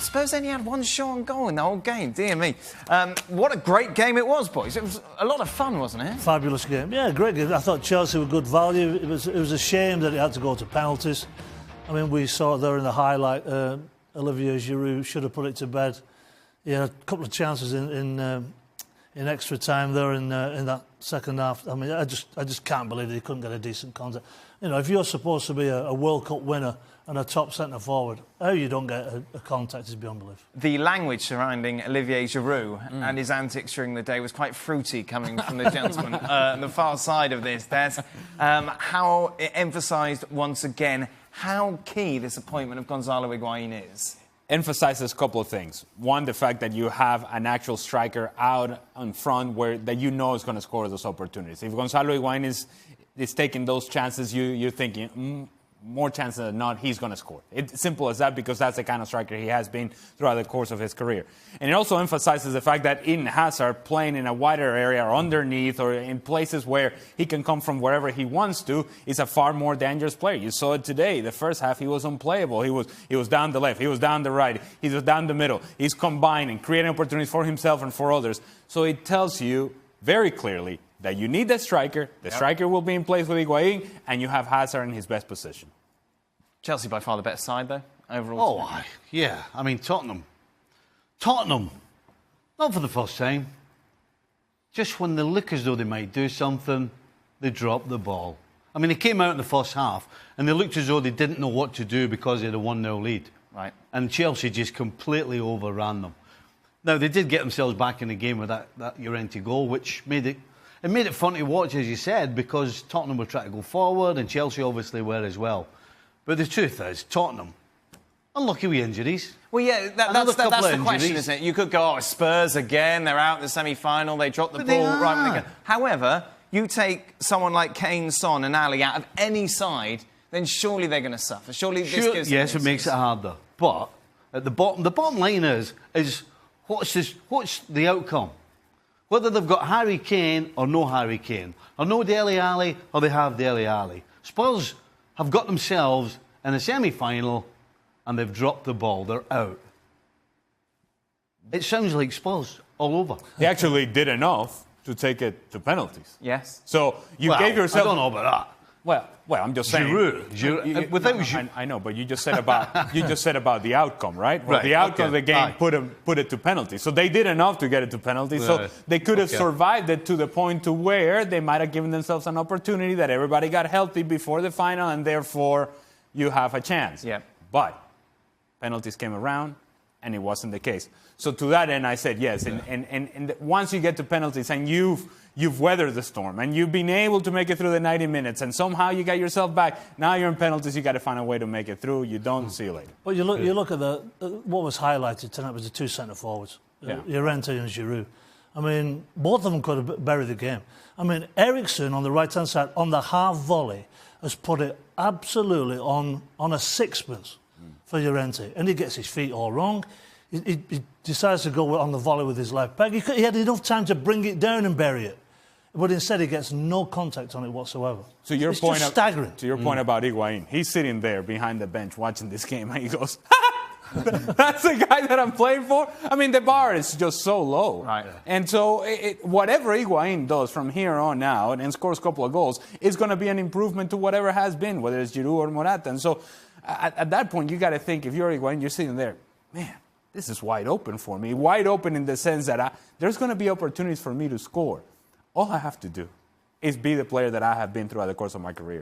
Spurs only had one shot on goal in the whole game. Dear me. What a great game it was, boys. It was a lot of fun, wasn't it? Fabulous game. Yeah, great game. I thought Chelsea were good value. It was a shame that it had to go to penalties. I mean, we saw it there in the highlight. Olivier Giroud should have put it to bed. He had a couple of chances in extra time there in that second half. I mean, I just can't believe that he couldn't get a decent contact. You know, if you're supposed to be a World Cup winner and a top centre forward, how you don't get a contact is beyond belief. The language surrounding Olivier Giroud and his antics during the day was quite fruity coming from the gentleman on the far side of this. That's how it emphasised once again how key this appointment of Gonzalo Higuain is. Emphasizes a couple of things. One, the fact that you have an actual striker out in front that you know is going to score those opportunities. If Gonzalo Higuain is taking those chances, you're thinking, more chances than not, he's going to score. It's simple as that, because that's the kind of striker he has been throughout the course of his career. And it also emphasizes the fact that Eden Hazard, playing in a wider area or underneath or in places where he can come from wherever he wants to, is a far more dangerous player. You saw it today. The first half, he was unplayable. He was down the left. He was down the right. He was down the middle. He's combining, creating opportunities for himself and for others. So it tells you very clearly that you need that striker. The striker will be in place with Higuain, and you have Hazard in his best position. Chelsea by far the better side, though, overall. Oh, yeah. I mean, Tottenham, not for the first time. Just when they look as though they might do something, they drop the ball. I mean, they came out in the first half, and they looked as though they didn't know what to do because they had a 1-0 lead. Right. And Chelsea just completely overran them. Now, they did get themselves back in the game with that Llorente goal, which made it fun to watch, as you said, because Tottenham were trying to go forward, and Chelsea obviously were as well. But the truth is, Tottenham, unlucky with injuries. Well, yeah, that's the question, isn't it? You could go, Spurs again, they're out in the semi-final, they dropped the ball right when they go. However, you take someone like Kane, Son and Ali out of any side, then surely they're going to suffer. Surely this gives them yes, it makes it harder. But at the bottom line is what's the outcome? Whether they've got Harry Kane or no Harry Kane, or no Dele Alli or they have Dele Alli. Spurs have got themselves in a semi-final and they've dropped the ball. They're out. It sounds like Spurs all over. They actually did enough to take it to penalties. Yes. So you gave yourself... I don't know about that. Well, I'm just saying. Giroud. I know, but you just said about the outcome, right? Well, the outcome of the game put it to penalties. So they did enough to get it to penalties. So they could have survived it to the point to where they might have given themselves an opportunity that everybody got healthy before the final, and therefore you have a chance. Yeah. But penalties came around, and it wasn't the case. So to that end, I said yes. And once you get to penalties and you've weathered the storm and you've been able to make it through the 90 minutes and somehow you got yourself back, now you're in penalties, you got to find a way to make it through. You don't see you later. But you look at what was highlighted tonight was the two centre forwards, Llorente and Giroud. I mean, both of them could have buried the game. I mean, Eriksen on the right-hand side on the half volley has put it absolutely on a sixpence for Llorente, and he gets his feet all wrong. He decides to go on the volley with his left peg. He had enough time to bring it down and bury it. But instead, he gets no contact on it whatsoever. So your it's point just staggering. To your point about Higuain, he's sitting there behind the bench watching this game, and he goes, that's the guy that I'm playing for? I mean, the bar is just so low. Right. And so whatever Higuain does from here on out and scores a couple of goals is going to be an improvement to whatever has been, whether it's Giroud or Morata. And so at that point, you got to think, if you're Higuain, you're sitting there, man, this is wide open for me. Wide open in the sense that there's going to be opportunities for me to score. All I have to do is be the player that I have been throughout the course of my career.